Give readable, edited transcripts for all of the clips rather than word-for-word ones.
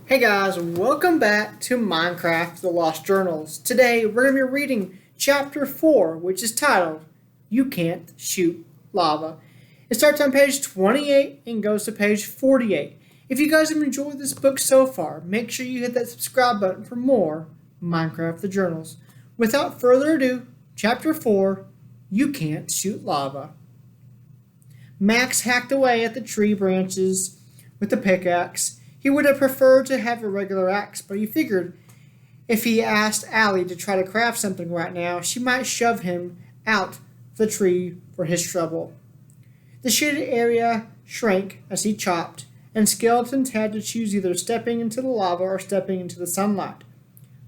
Hey guys, welcome back to Minecraft The Lost Journals. Today we're going to be reading Chapter 4, which is titled, You Can't Shoot Lava. It starts on page 28 and goes to page 48. If you guys have enjoyed this book so far, make sure you hit that subscribe button for more Minecraft The Journals. Without further ado, Chapter 4, You Can't Shoot Lava. Max hacked away at the tree branches with the pickaxe. He would have preferred to have a regular axe, but he figured if he asked Allie to try to craft something right now, she might shove him out the tree for his trouble. The shaded area shrank as he chopped, and skeletons had to choose either stepping into the lava or stepping into the sunlight.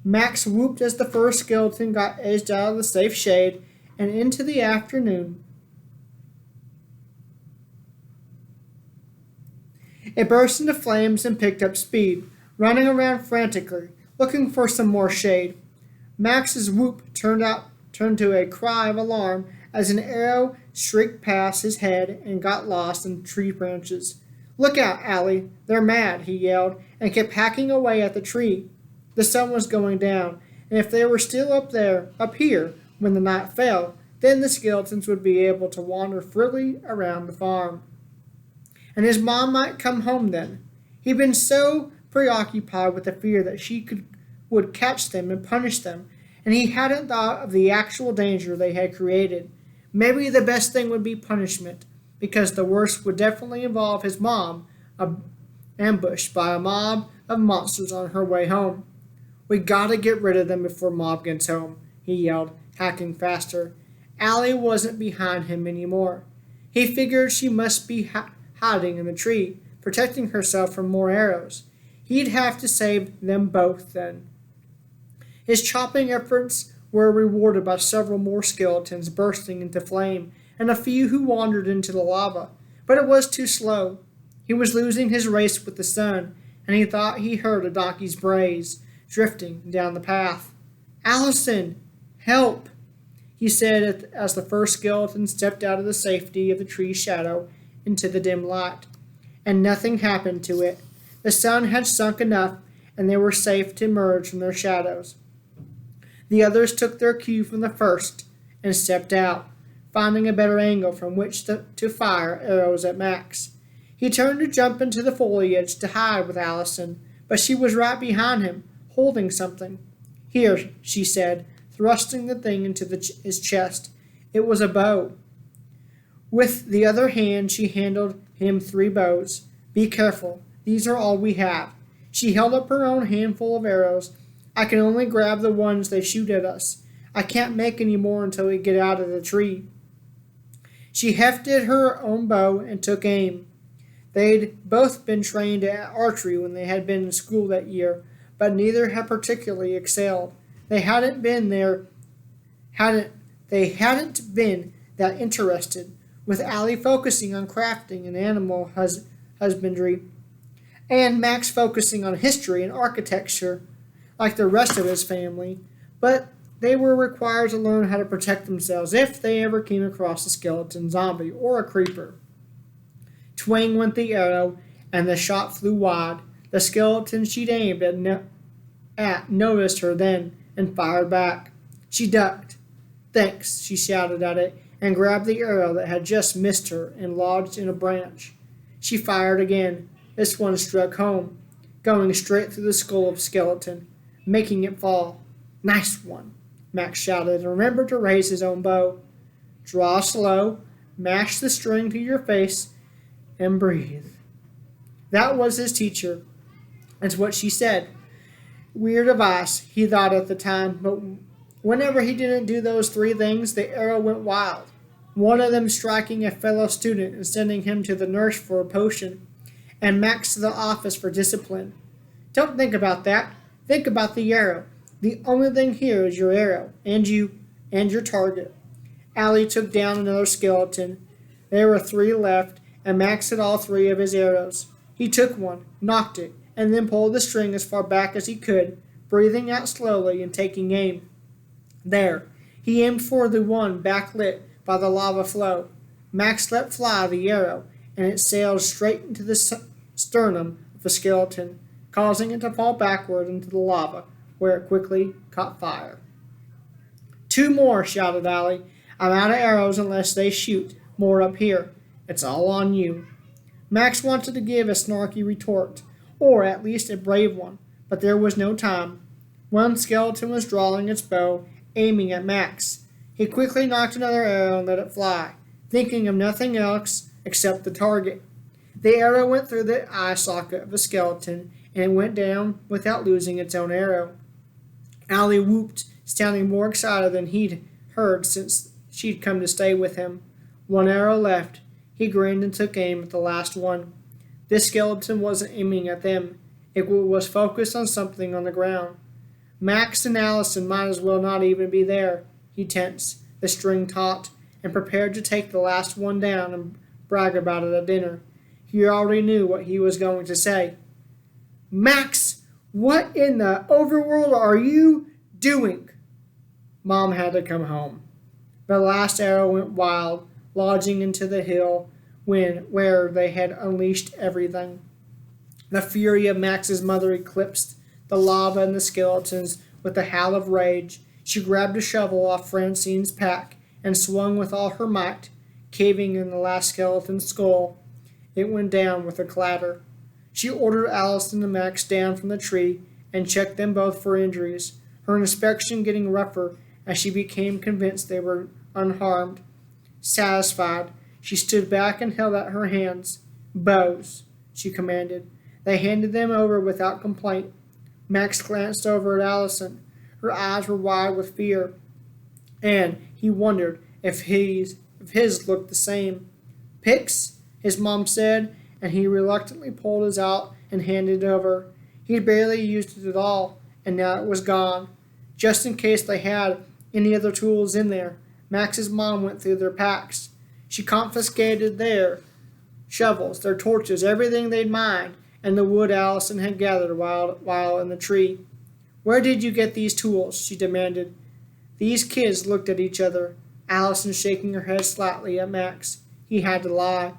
Max whooped as the first skeleton got edged out of the safe shade and into the afternoon. It burst into flames and picked up speed, running around frantically, looking for some more shade. Max's whoop turned to a cry of alarm as an arrow shrieked past his head and got lost in tree branches. "Look out, Allie! They're mad!" he yelled, and kept hacking away at the tree. The sun was going down, and if they were still up here, when the night fell, then the skeletons would be able to wander freely around the farm. And his mom might come home then. He'd been so preoccupied with the fear that would catch them and punish them, and he hadn't thought of the actual danger they had created. Maybe the best thing would be punishment, because the worst would definitely involve his mom ambushed by a mob of monsters on her way home. "We gotta get rid of them before Mom gets home," he yelled, hacking faster. Allie wasn't behind him anymore. He figured she must be hiding in the tree, protecting herself from more arrows. He'd have to save them both then. His chopping efforts were rewarded by several more skeletons bursting into flame, and a few who wandered into the lava. But it was too slow. He was losing his race with the sun, and he thought he heard a donkey's brays drifting down the path. "Allison, help!" he said as the first skeleton stepped out of the safety of the tree's shadow into the dim light. And nothing happened to it. The sun had sunk enough, and they were safe to emerge from their shadows. The others took their cue from the first and stepped out, finding a better angle from which to fire arrows at Max. He turned to jump into the foliage to hide with Allison, but she was right behind him, holding something. "Here," she said, thrusting the thing into his chest. It was a bow. With the other hand she handed him 3 bows. "Be careful. These are all we have." She held up her own handful of arrows. "I can only grab the ones they shoot at us. I can't make any more until we get out of the tree." She hefted her own bow and took aim. They'd both been trained at archery when they had been in school that year, but neither had particularly excelled. They hadn't been that interested, with Allie focusing on crafting and animal husbandry, and Max focusing on history and architecture like the rest of his family. But they were required to learn how to protect themselves if they ever came across a skeleton zombie or a creeper. Twang went the arrow, and the shot flew wide. The skeleton she'd aimed at noticed her then and fired back. She ducked. "Thanks," she shouted at it, and grabbed the arrow that had just missed her and lodged in a branch. She fired again. This one struck home, going straight through the skull of the skeleton, making it fall. "Nice one," Max shouted, and remembered to raise his own bow. "Draw slow, mash the string to your face, and breathe." That was his teacher. That's what she said. Weird advice, he thought at the time, but whenever he didn't do those 3 things, the arrow went wild, one of them striking a fellow student and sending him to the nurse for a potion, and Max to the office for discipline. Don't think about that. Think about the arrow. The only thing here is your arrow, and you, and your target. Allie took down another skeleton. There were 3 left, and Max had all 3 of his arrows. He took one, knocked it, and then pulled the string as far back as he could, breathing out slowly and taking aim. There, he aimed for the one backlit by the lava flow. Max let fly the arrow, and it sailed straight into the sternum of a skeleton. causing it to fall backward into the lava, where it quickly caught fire. "Two more," shouted Allie. "I'm out of arrows unless they shoot more up here. It's all on you." Max wanted to give a snarky retort, or at least a brave one, but there was no time. One skeleton was drawing its bow, aiming at Max. He quickly knocked another arrow and let it fly, thinking of nothing else except the target. The arrow went through the eye socket of the skeleton, and it went down without losing its own arrow. Allie whooped, sounding more excited than he'd heard since she'd come to stay with him. One arrow left. He grinned and took aim at the last one. This skeleton wasn't aiming at them. It was focused on something on the ground. Max and Allison might as well not even be there. He tensed, the string taut, and prepared to take the last one down and brag about it at dinner. He already knew what he was going to say. "Max, what in the overworld are you doing?" Mom had to come home. The last arrow went wild, lodging into the hill where they had unleashed everything. The fury of Max's mother eclipsed the lava and the skeletons with a howl of rage. She grabbed a shovel off Francine's pack and swung with all her might, caving in the last skeleton's skull. It went down with a clatter. She ordered Allison and Max down from the tree and checked them both for injuries, her inspection getting rougher as she became convinced they were unharmed. Satisfied, she stood back and held out her hands. "Bows," she commanded. They handed them over without complaint. Max glanced over at Allison. Her eyes were wide with fear, and he wondered if his looked the same. "Picks," his mom said, and he reluctantly pulled his out and handed it over. He'd barely used it at all, and now it was gone. Just in case they had any other tools in there, Max's mom went through their packs. She confiscated their shovels, their torches, everything they'd mined, and the wood Allison had gathered while in the tree. "Where did you get these tools?" she demanded. These kids looked at each other, Allison shaking her head slightly at Max. He had to lie.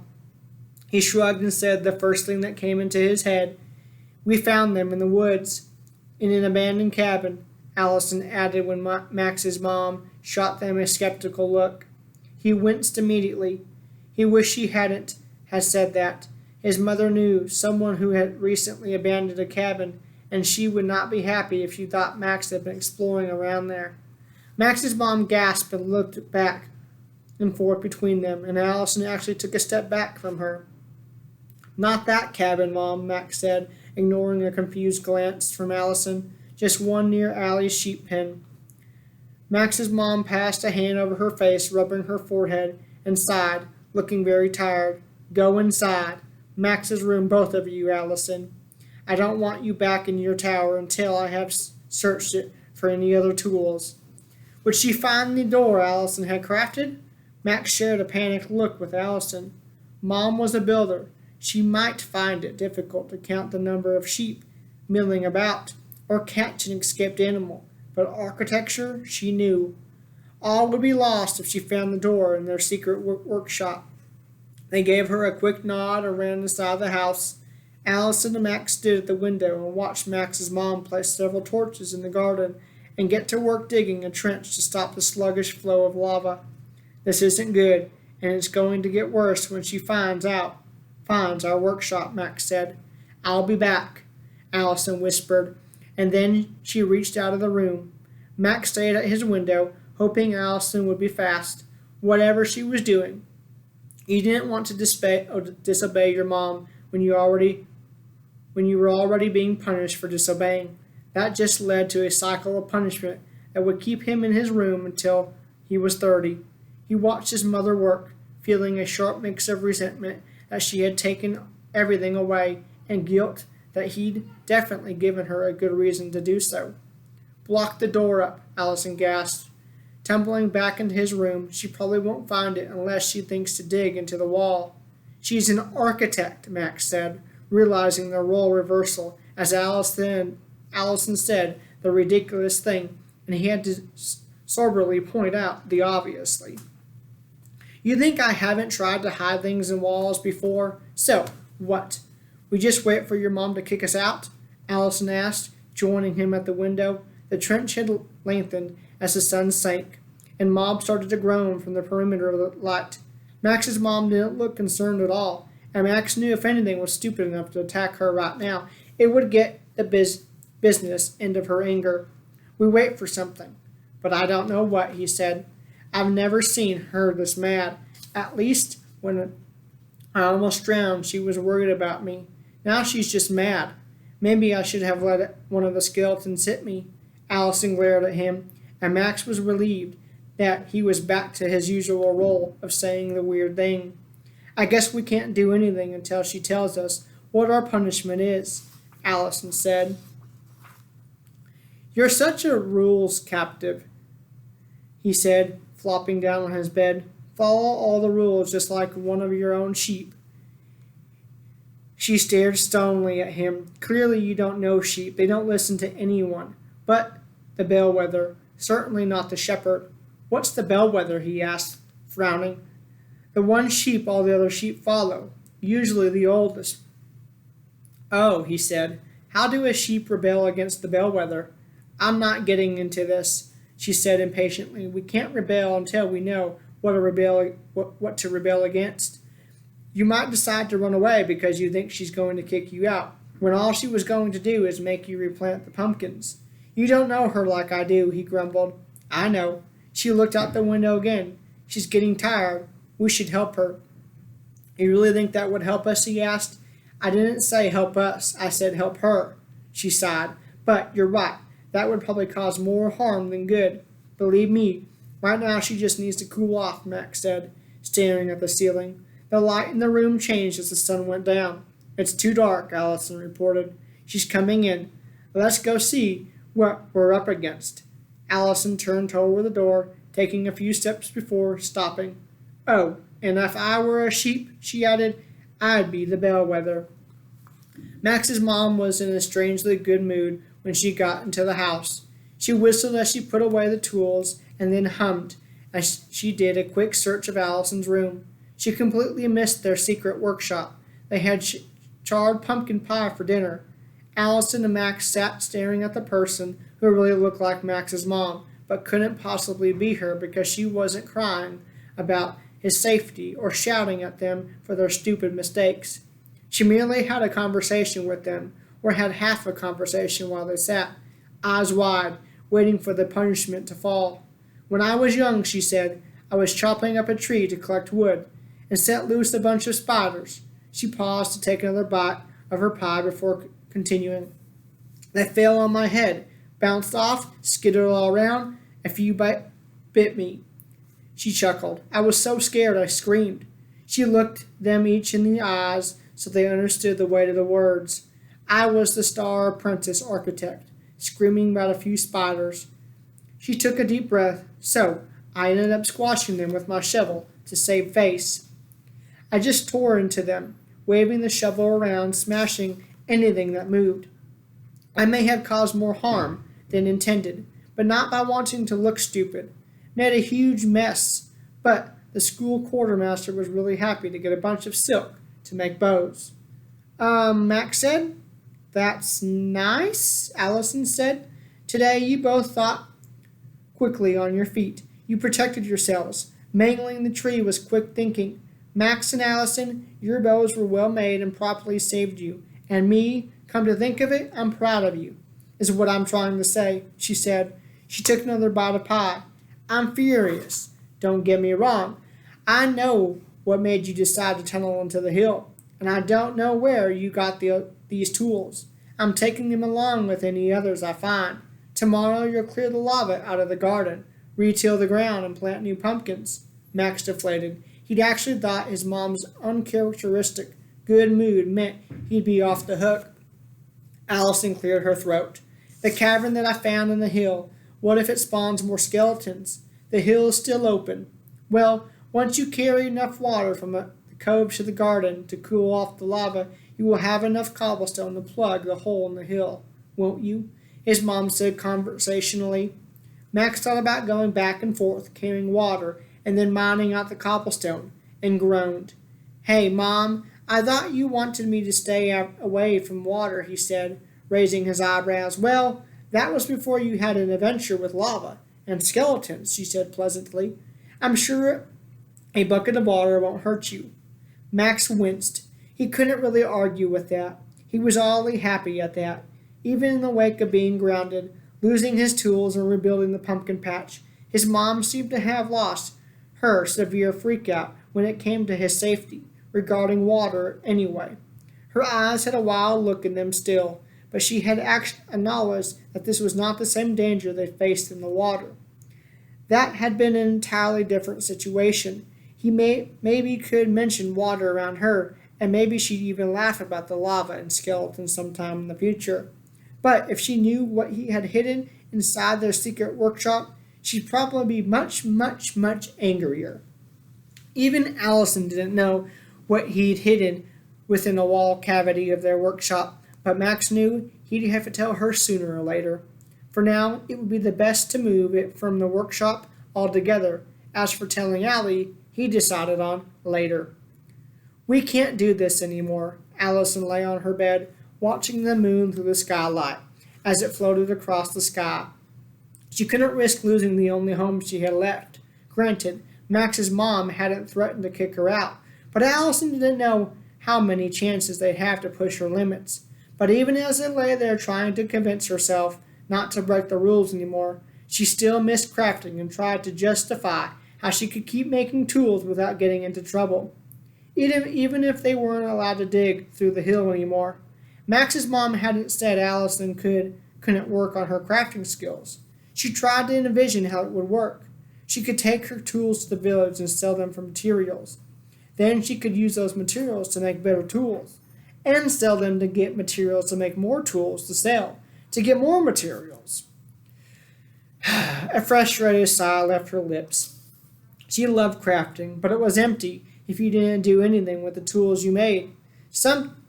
He shrugged and said the first thing that came into his head. "We found them in the woods, in an abandoned cabin," Allison added when Max's mom shot them a skeptical look. He winced immediately. He wished she hadn't said that. His mother knew someone who had recently abandoned a cabin, and she would not be happy if she thought Max had been exploring around there. Max's mom gasped and looked back and forth between them, and Allison actually took a step back from her. "Not that cabin, Mom," Max said, ignoring a confused glance from Allison. "Just one near Allie's sheep pen." Max's mom passed a hand over her face, rubbing her forehead, and sighed, looking very tired. "Go inside. Max's room, both of you, Allison. I don't want you back in your tower until I have searched it for any other tools." Would she find the door Allison had crafted? Max shared a panicked look with Allison. Mom was a builder. She might find it difficult to count the number of sheep milling about, or catch an escaped animal, but architecture she knew. All would be lost if she found the door in their secret workshop. They gave her a quick nod and ran inside the house. Allison and Max stood at the window and watched Max's mom place several torches in the garden and get to work digging a trench to stop the sluggish flow of lava. "This isn't good, and it's going to get worse when she finds our workshop," Max said. "I'll be back," Allison whispered, and then she reached out of the room. Max stayed at his window, hoping Allison would be fast, whatever she was doing. You didn't want to disobey your mom when you were already being punished for disobeying. That just led to a cycle of punishment that would keep him in his room until he was 30. He watched his mother work, feeling a sharp mix of resentment that she had taken everything away and guilt that he'd definitely given her a good reason to do so. "Block the door up," Allison gasped. Tumbling back into his room, she probably won't find it unless she thinks to dig into the wall. "She's an architect," Max said, realizing the role reversal as Allison said the ridiculous thing, and he had to soberly point out the obviously. "You think I haven't tried to hide things in walls before? So, what? We just wait for your mom to kick us out?" Allison asked, joining him at the window. The trench had lengthened as the sun sank, and mobs started to groan from the perimeter of the light. Max's mom didn't look concerned at all, and Max knew if anything was stupid enough to attack her right now, it would get the business end of her anger. We wait for something, but I don't know what, he said. I've never seen her this mad. At least when I almost drowned, she was worried about me. Now she's just mad. Maybe I should have let one of the skeletons hit me. Allison glared at him, and Max was relieved that he was back to his usual role of saying the weird thing. I guess we can't do anything until she tells us what our punishment is, Allison said. You're such a rules captive, he said, flopping down on his bed. Follow all the rules just like one of your own sheep. She stared stonily at him. Clearly you don't know sheep. They don't listen to anyone. But the bellwether, certainly not the shepherd. What's the bellwether? He asked, frowning. The one sheep all the other sheep follow, usually the oldest. Oh, he said, how do a sheep rebel against the bellwether? I'm not getting into this, she said impatiently. We can't rebel until we know what to rebel against. You might decide to run away because you think she's going to kick you out, when all she was going to do is make you replant the pumpkins. You don't know her like I do, he grumbled. I know. She looked out the window again. She's getting tired. We should help her. You really think that would help us? He asked. I didn't say help us. I said help her, she sighed. But you're right. That would probably cause more harm than good. Believe me, right now she just needs to cool off, Max said, staring at the ceiling. The light in the room changed as the sun went down. It's too dark, Allison reported. She's coming in. Let's go see what we're up against. Allison turned toward the door, taking a few steps before stopping. Oh, and if I were a sheep, she added, I'd be the bellwether. Max's mom was in a strangely good mood when she got into the house. She whistled as she put away the tools and then hummed as she did a quick search of Allison's room. She completely missed their secret workshop. They had charred pumpkin pie for dinner. Allison and Max sat staring at the person who really looked like Max's mom, but couldn't possibly be her because she wasn't crying about his safety or shouting at them for their stupid mistakes. She merely had a conversation with them, or had half a conversation while they sat, eyes wide, waiting for the punishment to fall. When I was young, she said, I was chopping up a tree to collect wood and set loose a bunch of spiders. She paused to take another bite of her pie before continuing. They fell on my head, bounced off, skidded all around. A few bit me. She chuckled. I was so scared I screamed. She looked them each in the eyes so they understood the weight of the words. I was the star apprentice architect, screaming about a few spiders. She took a deep breath. So, I ended up squashing them with my shovel to save face. I just tore into them, waving the shovel around, smashing anything that moved. I may have caused more harm than intended, but not by wanting to look stupid. Made a huge mess, but the school quartermaster was really happy to get a bunch of silk to make bows. Max said. That's nice, Allison said. Today you both thought quickly on your feet. You protected yourselves. Mangling the tree was quick thinking. Max and Allison, your bows were well made and properly saved you. And me, come to think of it, I'm proud of you, is what I'm trying to say, she said. She took another bite of pie. I'm furious. Don't get me wrong. I know what made you decide to tunnel into the hill, and I don't know where you got these tools. I'm taking them along with any others I find. Tomorrow you'll clear the lava out of the garden, retill the ground, and plant new pumpkins. Max deflated. He'd actually thought his mom's uncharacteristic good mood meant he'd be off the hook. Allison cleared her throat. The cavern that I found in the hill, what if it spawns more skeletons? The hill is still open. Well, once you carry enough water from the cove to the garden to cool off the lava, you will have enough cobblestone to plug the hole in the hill, won't you? His mom said conversationally. Max thought about going back and forth, carrying water, and then mining out the cobblestone, and groaned. Hey, Mom, I thought you wanted me to stay away from water, he said, raising his eyebrows. Well, that was before you had an adventure with lava and skeletons, she said pleasantly. I'm sure a bucket of water won't hurt you. Max winced. He couldn't really argue with that. He was oddly happy at that. Even in the wake of being grounded, losing his tools, and rebuilding the pumpkin patch, his mom seemed to have lost her severe freakout when it came to his safety, regarding water anyway. Her eyes had a wild look in them still, but she had acknowledged that this was not the same danger they faced in the water. That had been an entirely different situation. He maybe could mention water around her, and maybe she'd even laugh about the lava and skeletons sometime in the future. But if she knew what he had hidden inside their secret workshop, she'd probably be much, much, much angrier. Even Allison didn't know what he'd hidden within a wall cavity of their workshop, but Max knew he'd have to tell her sooner or later. For now, it would be the best to move it from the workshop altogether. As for telling Allie, he decided on later. We can't do this anymore. Allison lay on her bed, watching the moon through the skylight as it floated across the sky. She couldn't risk losing the only home she had left. Granted, Max's mom hadn't threatened to kick her out, but Allison didn't know how many chances they'd have to push her limits. But even as they lay there trying to convince herself not to break the rules anymore, she still missed crafting and tried to justify how she could keep making tools without getting into trouble. Even if they weren't allowed to dig through the hill anymore. Max's mom hadn't said Allison couldn't work on her crafting skills. She tried to envision how it would work. She could take her tools to the village and sell them for materials. Then she could use those materials to make better tools, and sell them to get materials to make more tools to sell, to get more materials. A frustrated sigh left her lips. She loved crafting, but it was empty if you didn't do anything with the tools you made.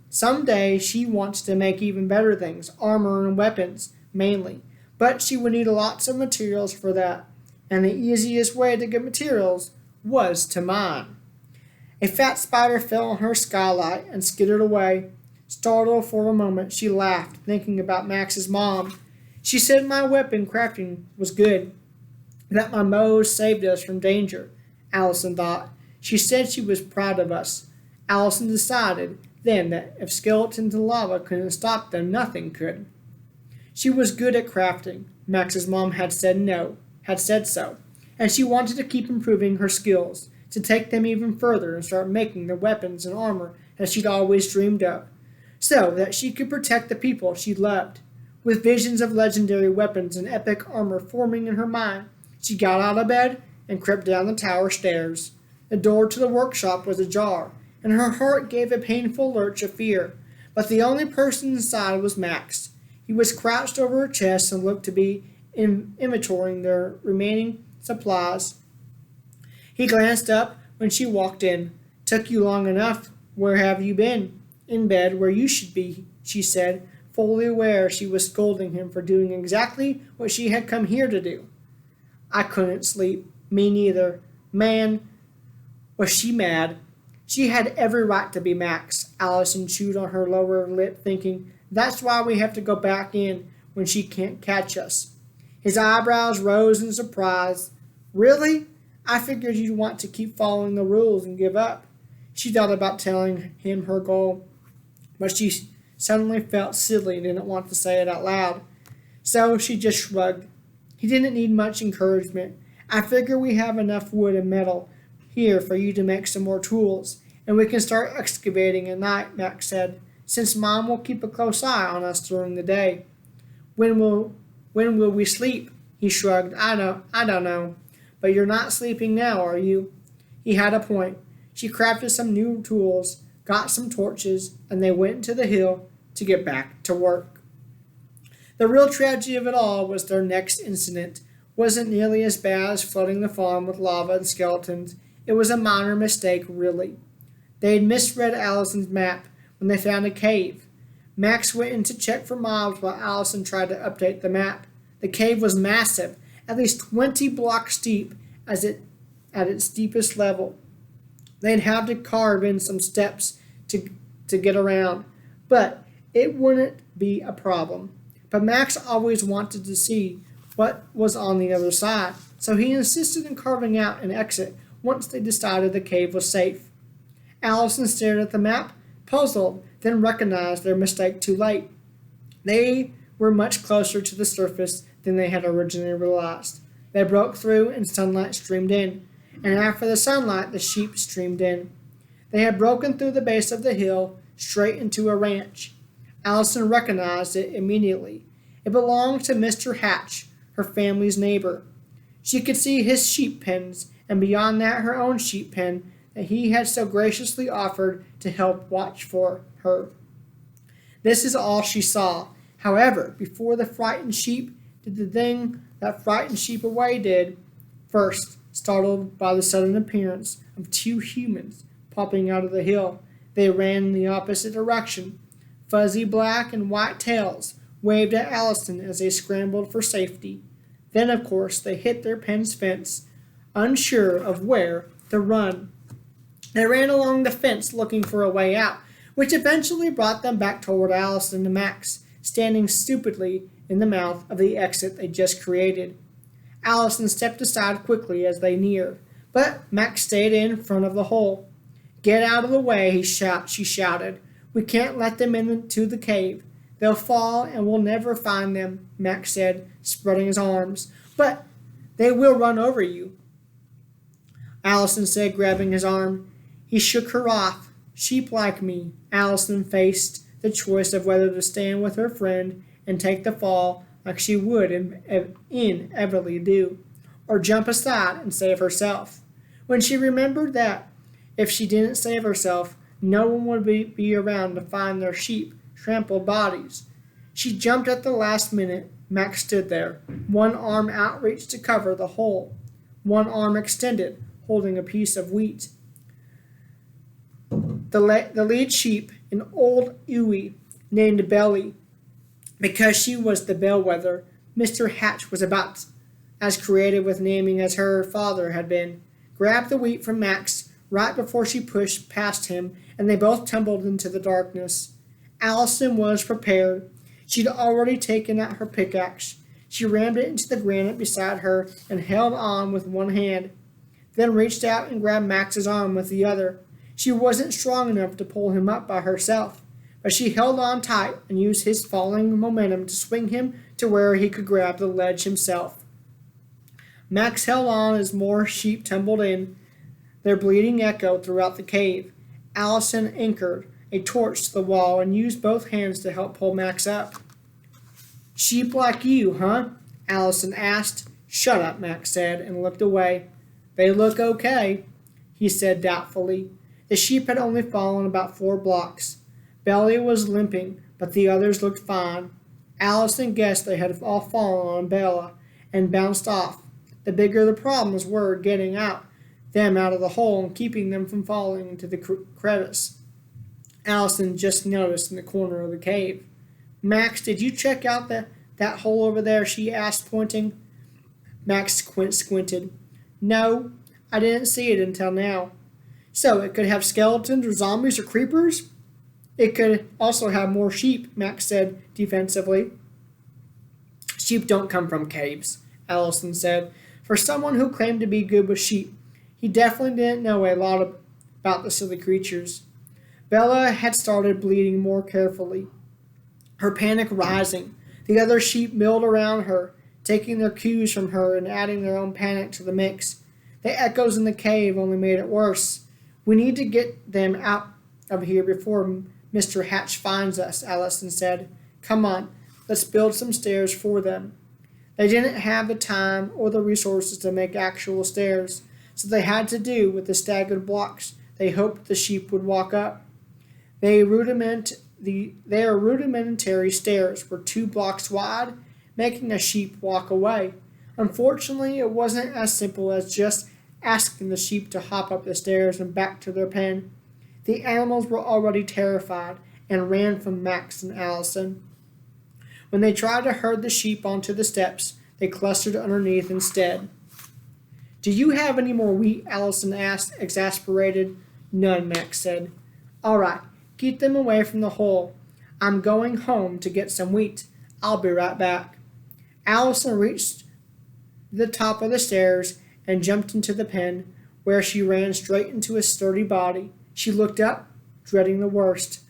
Someday she wants to make even better things, armor and weapons, mainly. But she would need lots of materials for that, and the easiest way to get materials was to mine. A fat spider fell on her skylight and skittered away. Startled for a moment, she laughed, thinking about Max's mom. She said my weapon crafting was good, that my mows saved us from danger, Allison thought. She said she was proud of us. Allison decided then that if skeletons and lava couldn't stop them, nothing could. She was good at crafting. Max's mom had said so, and she wanted to keep improving her skills, to take them even further and start making the weapons and armor that she'd always dreamed of, so that she could protect the people she loved. With visions of legendary weapons and epic armor forming in her mind, she got out of bed and crept down the tower stairs. The door to the workshop was ajar, and her heart gave a painful lurch of fear. But the only person inside was Max. He was crouched over her chest and looked to be inventorying their remaining supplies. He glanced up when she walked in. Took you long enough. Where have you been? In bed, where you should be, she said, fully aware she was scolding him for doing exactly what she had come here to do. I couldn't sleep. Me neither. Man, was she mad. She had every right to be Max. Allison chewed on her lower lip, thinking, that's why we have to go back in when she can't catch us. His eyebrows rose in surprise. Really? I figured you'd want to keep following the rules and give up. She thought about telling him her goal, but she suddenly felt silly and didn't want to say it out loud. So she just shrugged. He didn't need much encouragement. I figure we have enough wood and metal here for you to make some more tools, and we can start excavating at night, Max said, since Mom will keep a close eye on us during the day. When will we sleep? He shrugged. I don't know. But you're not sleeping now, are you? He had a point. She crafted some new tools, got some torches, and they went to the hill to get back to work. The real tragedy of it all was their next incident. Wasn't nearly as bad as flooding the farm with lava and skeletons. It was a minor mistake, really. They had misread Allison's map when they found a cave. Max went in to check for mobs while Allison tried to update the map. The cave was massive, at least 20 blocks deep at its deepest level. They'd have to carve in some steps to get around, but it wouldn't be a problem. But Max always wanted to see what was on the other side, so he insisted in carving out an exit once they decided the cave was safe. Allison stared at the map, puzzled, then recognized their mistake too late. They were much closer to the surface than they had originally realized. They broke through and sunlight streamed in, and after the sunlight, the sheep streamed in. They had broken through the base of the hill straight into a ranch. Allison recognized it immediately. It belonged to Mr. Hatch, her family's neighbor. She could see his sheep pens, and beyond that her own sheep pen that he had so graciously offered to help watch for her. This is all she saw. However, before the frightened sheep did the thing that frightened sheep away did, first, startled by the sudden appearance of two humans popping out of the hill, they ran in the opposite direction. Fuzzy black and white tails waved at Allison as they scrambled for safety. Then, of course, they hit their pen's fence, unsure of where to run. They ran along the fence looking for a way out, which eventually brought them back toward Allison and Max, standing stupidly in the mouth of the exit they just created. Allison stepped aside quickly as they neared, but Max stayed in front of the hole. "Get out of the way," she shouted. "We can't let them into the cave. They'll fall and we'll never find them," Max said, spreading his arms. "But they will run over you," Allison said, grabbing his arm. He shook her off. Sheep like me. Allison faced the choice of whether to stand with her friend and take the fall like she would inevitably do, or jump aside and save herself. When she remembered that if she didn't save herself, no one would be around to find their sheep trampled bodies, she jumped at the last minute. Max stood there, one arm outreached to cover the hole, one arm extended, holding a piece of wheat. The lead sheep, an old ewe named Belly, because she was the bellwether. Mr. Hatch was about as creative with naming as her father had been, grabbed the wheat from Max right before she pushed past him, and they both tumbled into the darkness. Allison was prepared. She'd already taken out her pickaxe. She rammed it into the granite beside her and held on with one hand, then reached out and grabbed Max's arm with the other. She wasn't strong enough to pull him up by herself, but she held on tight and used his falling momentum to swing him to where he could grab the ledge himself. Max held on as more sheep tumbled in, their bleating echoed throughout the cave. Allison anchored a torch to the wall and used both hands to help pull Max up. "Sheep like you, huh?" Allison asked. "Shut up," Max said, and looked away. "They look okay," he said doubtfully. The sheep had only fallen about 4 blocks. Belly was limping, but the others looked fine. Allison guessed they had all fallen on Bella and bounced off. The bigger the problems were getting them out of the hole and keeping them from falling into the crevice Allison just noticed in the corner of the cave. "Max, did you check out that hole over there?" she asked, pointing. Max squinted. "No, I didn't see it until now." "So it could have skeletons or zombies or creepers?" "It could also have more sheep," Max said defensively. "Sheep don't come from caves," Allison said. For someone who claimed to be good with sheep, he definitely didn't know a lot about the silly creatures. Bella had started bleeding more carefully, her panic rising. The other sheep milled around her, taking their cues from her and adding their own panic to the mix. The echoes in the cave only made it worse. "We need to get them out of here before Mr. Hatch finds us," Allison said. "Come on, let's build some stairs for them." They didn't have the time or the resources to make actual stairs, so they had to do with the staggered blocks they hoped the sheep would walk up. Their rudimentary stairs were 2 blocks wide, making a sheep walk away. Unfortunately, it wasn't as simple as just asking the sheep to hop up the stairs and back to their pen. The animals were already terrified and ran from Max and Allison. When they tried to herd the sheep onto the steps, they clustered underneath instead. "Do you have any more wheat?" Allison asked, exasperated. "None," Max said. "All right, keep them away from the hole. I'm going home to get some wheat. I'll be right back. Allison reached the top of the stairs and jumped into the pen, where she ran straight into his sturdy body. She looked up, dreading the worst.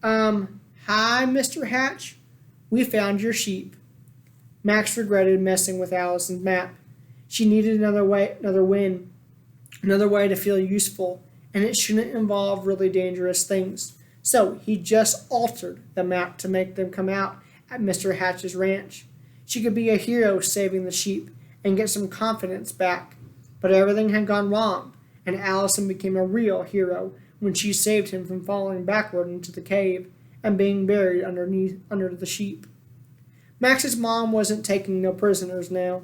Hi, Mr. Hatch. We found your sheep. Max regretted messing with Allison's map. She needed another win, another way to feel useful, and it shouldn't involve really dangerous things. So he just altered the map to make them come out at Mr. Hatch's ranch. She could be a hero saving the sheep and get some confidence back. But everything had gone wrong, and Allison became a real hero when she saved him from falling backward into the cave and being buried under the sheep. Max's mom wasn't taking no prisoners now.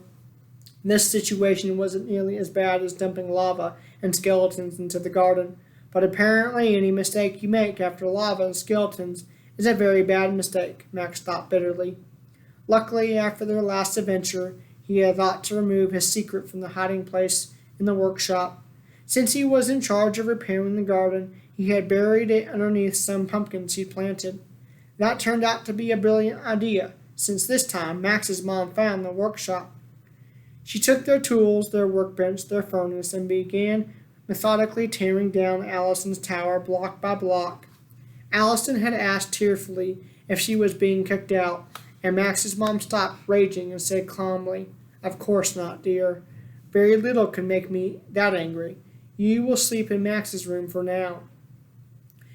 This situation wasn't nearly as bad as dumping lava and skeletons into the garden, but apparently any mistake you make after lava and skeletons is a very bad mistake, Max thought bitterly. Luckily, after their last adventure, he had thought to remove his secret from the hiding place in the workshop. Since he was in charge of repairing the garden, he had buried it underneath some pumpkins he'd planted. That turned out to be a brilliant idea, since this time Max's mom found the workshop. She took their tools, their workbench, their furnace, and began methodically tearing down Allison's tower block by block. Allison had asked tearfully if she was being kicked out, and Max's mom stopped raging and said calmly, "Of course not, dear. Very little can make me that angry. You will sleep in Max's room for now."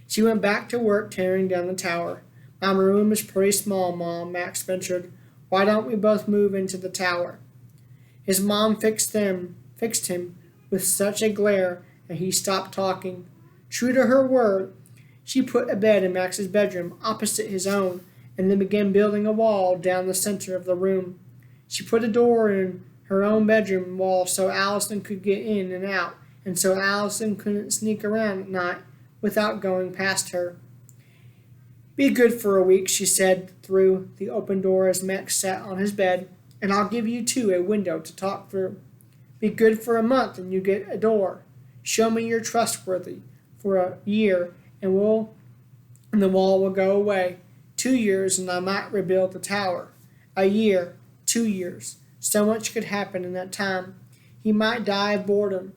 She went back to work tearing down the tower. "My room is pretty small, Mom," Max ventured. "Why don't we both move into the tower?" His mom fixed him with such a glare that he stopped talking. True to her word, she put a bed in Max's bedroom opposite his own, and then began building a wall down the center of the room. She put a door in her own bedroom wall so Allison could get in and out, and so Allison couldn't sneak around at night without going past her. "Be good for a week," she said through the open door as Max sat on his bed, "and I'll give you two a window to talk through. Be good for a month and you get a door. Show me you're trustworthy for a year and the wall will go away. 2 years and I might rebuild the tower. A year, 2 years. So much could happen in that time. He might die of boredom."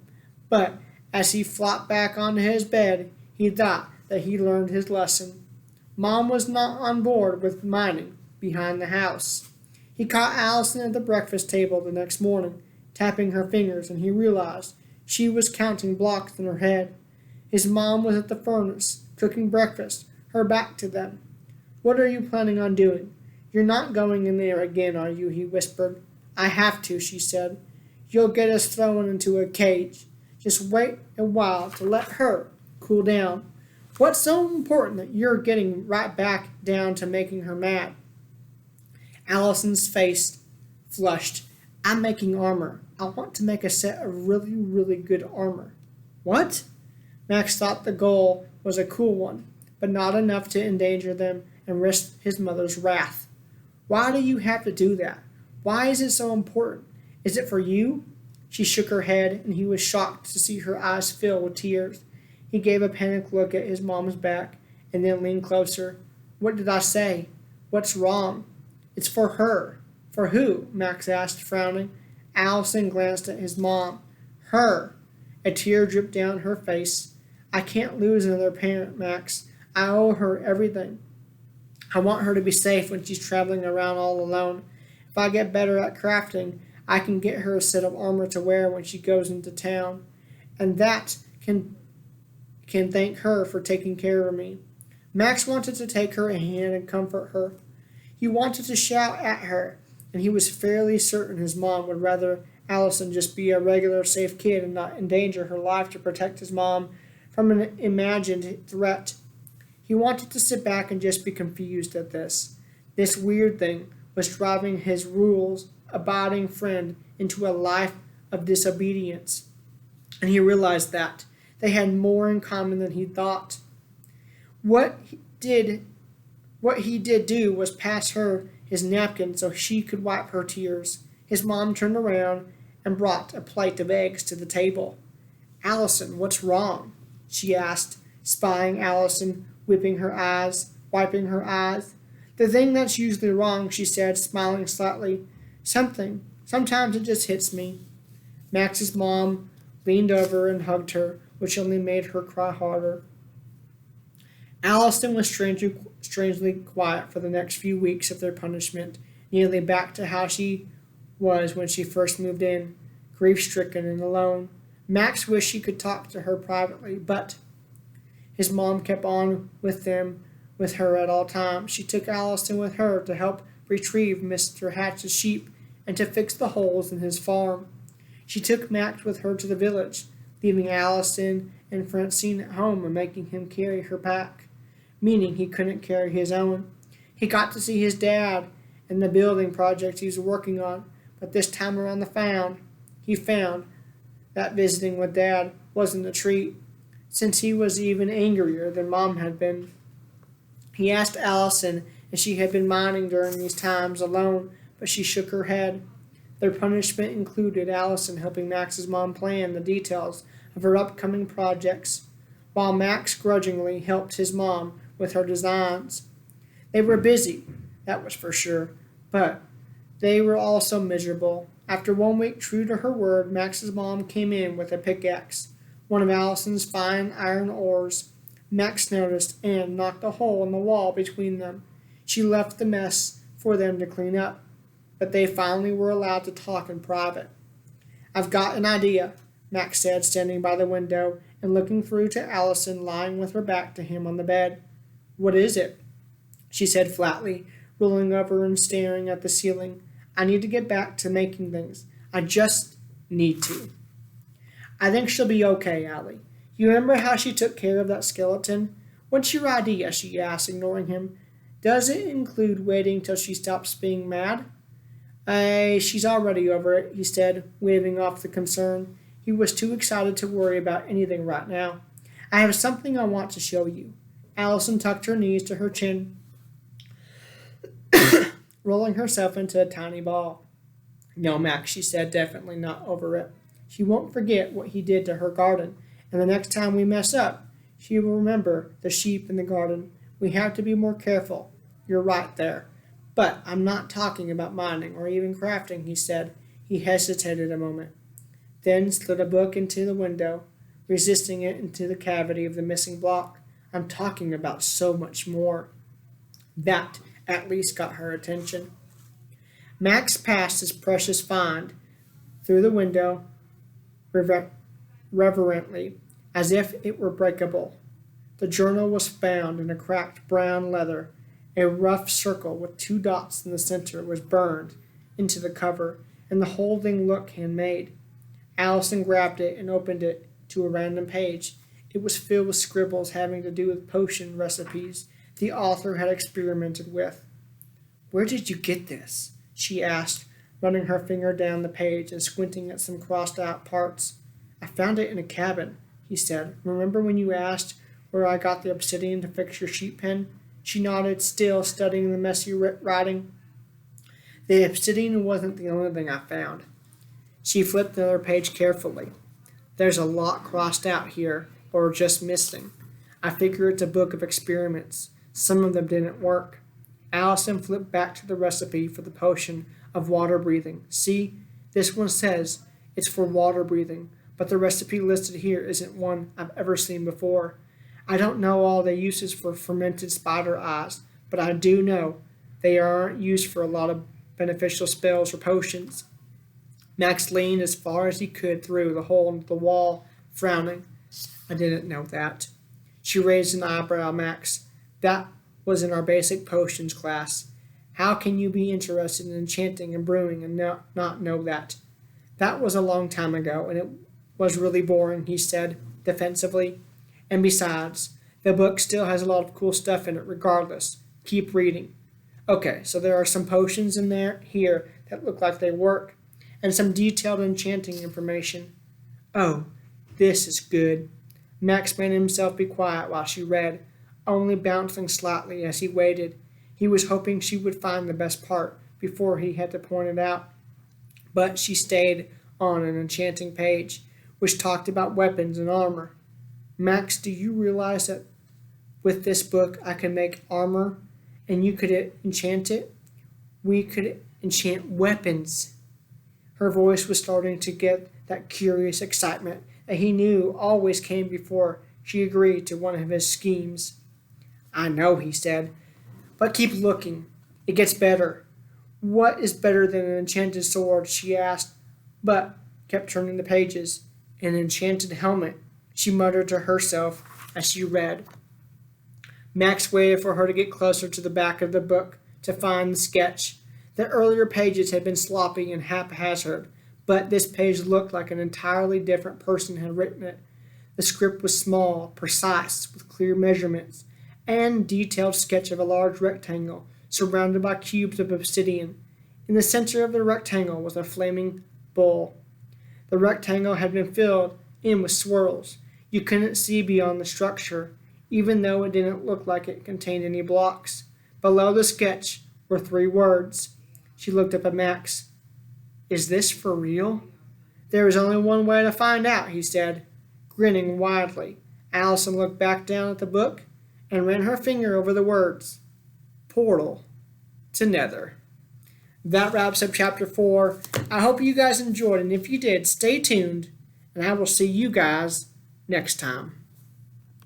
But as he flopped back onto his bed, he thought that he learned his lesson. Mom was not on board with mining behind the house. He caught Allison at the breakfast table the next morning, tapping her fingers, and he realized she was counting blocks in her head. His mom was at the furnace, cooking breakfast, her back to them. "What are you planning on doing? You're not going in there again, are you?" he whispered. "I have to," she said. "You'll get us thrown into a cage. Just wait a while to let her cool down. What's so important that you're getting right back down to making her mad?" Allison's face flushed. "I'm making armor. I want to make a set of really, really good armor." "What?" Max thought the goal was a cool one, but not enough to endanger them and risk his mother's wrath. "Why do you have to do that? Why is it so important? Is it for you?" She shook her head, and he was shocked to see her eyes fill with tears. He gave a panicked look at his mom's back, and then leaned closer. "What did I say? What's wrong?" "It's for her." "For who?" Max asked, frowning. Allison glanced at his mom. "Her." A tear dripped down her face. "I can't lose another parent, Max. I owe her everything. I want her to be safe when she's traveling around all alone. If I get better at crafting, I can get her a set of armor to wear when she goes into town. And that can thank her for taking care of me." Max wanted to take her hand and comfort her. He wanted to shout at her, and he was fairly certain his mom would rather Allison just be a regular safe kid and not endanger her life to protect his mom from an imagined threat. He wanted to sit back and just be confused at this. This weird thing was driving his rules-abiding friend into a life of disobedience, and he realized that they had more in common than he thought. What he did do was pass her his napkin so she could wipe her tears. His mom turned around and brought a plate of eggs to the table. "Allison, what's wrong?" she asked, spying Allison, whipping her eyes. wiping her eyes. The thing that's usually wrong, she said, smiling slightly. Something. Sometimes it just hits me. Max's mom leaned over and hugged her, which only made her cry harder. Allison was strangely quiet for the next few weeks of their punishment, nearly back to how she was when she first moved in, grief-stricken and alone. Max wished he could talk to her privately, but his mom kept on with her at all times. She took Allison with her to help retrieve Mr. Hatch's sheep and to fix the holes in his farm. She took Max with her to the village, leaving Allison and Francine at home and making him carry her pack, meaning he couldn't carry his own. He got to see his dad and the building projects he was working on, but this time around he found that visiting with Dad wasn't a treat, since he was even angrier than Mom had been. He asked Allison if she had been minding during these times alone, but she shook her head. Their punishment included Allison helping Max's mom plan the details of her upcoming projects, while Max grudgingly helped his mom with her designs. They were busy, that was for sure, but they were also miserable. After 1 week true to her word, Max's mom came in with a pickaxe, one of Allison's fine iron ores. Max noticed and knocked a hole in the wall between them. She left the mess for them to clean up, but they finally were allowed to talk in private. I've got an idea, Max said, standing by the window and looking through to Allison lying with her back to him on the bed. What is it? She said flatly, rolling over and staring at the ceiling. I need to get back to making things. I just need to. I think she'll be okay, Allie. You remember how she took care of that skeleton? What's your idea? She asked, ignoring him. Does it include waiting till she stops being mad? She's already over it, he said, waving off the concern. He was too excited to worry about anything right now. I have something I want to show you. Allison tucked her knees to her chin, rolling herself into a tiny ball. No, Max, she said, definitely not over it. She won't forget what he did to her garden, and the next time we mess up, she will remember the sheep in the garden. We have to be more careful. You're right there. But I'm not talking about mining or even crafting, he said. He hesitated a moment, then slid a book into the window, resisting it into the cavity of the missing block. I'm talking about so much more. That at least got her attention. Max passed his precious find through the window reverently, as if it were breakable. The journal was found in a cracked brown leather. A rough circle with 2 dots in the center was burned into the cover, and the whole thing looked handmade. Allison grabbed it and opened it to a random page. It was filled with scribbles having to do with potion recipes the author had experimented with. Where did you get this? She asked, running her finger down the page and squinting at some crossed-out parts. I found it in a cabin, he said. Remember when you asked where I got the obsidian to fix your sheep pen? She nodded, still studying the messy writing. The obsidian wasn't the only thing I found. She flipped the other page carefully. There's a lot crossed out here, or just missing. I figure it's a book of experiments. Some of them didn't work. Allison flipped back to the recipe for the potion of water breathing. See, this one says it's for water breathing, but the recipe listed here isn't one I've ever seen before. I don't know all the uses for fermented spider eyes, but I do know they aren't used for a lot of beneficial spells or potions. Max leaned as far as he could through the hole in the wall, frowning. I didn't know that. She raised an eyebrow. Max, that was in our basic potions class. How can you be interested in enchanting and brewing and not know that? That was a long time ago, and it was really boring, he said, defensively. And besides, the book still has a lot of cool stuff in it regardless. Keep reading. Okay, so there are some potions in here that look like they work, and some detailed enchanting information. Oh, this is good. Max made himself be quiet while she read, only bouncing slightly as he waited. He was hoping she would find the best part before he had to point it out. But she stayed on an enchanting page, which talked about weapons and armor. Max, do you realize that With this book, I can make armor, and you could enchant it. We could enchant weapons. Her voice was starting to get that curious excitement that he knew always came before she agreed to one of his schemes. I know, he said, but keep looking. It gets better. What is better than an enchanted sword? She asked, but kept turning the pages. An enchanted helmet, she muttered to herself as she read. Max waited for her to get closer to the back of the book to find the sketch. The earlier pages had been sloppy and haphazard, but this page looked like an entirely different person had written it. The script was small, precise, with clear measurements, and detailed sketch of a large rectangle surrounded by cubes of obsidian. In the center of the rectangle was a flaming bull. The rectangle had been filled in with swirls. You couldn't see beyond the structure, even though it didn't look like it contained any blocks. Below the sketch were 3 words. She looked up at Max. Is this for real? There is only one way to find out, he said, grinning widely. Allison looked back down at the book and ran her finger over the words. Portal to Nether. That wraps up chapter 4. I hope you guys enjoyed, and if you did, stay tuned, and I will see you guys next time.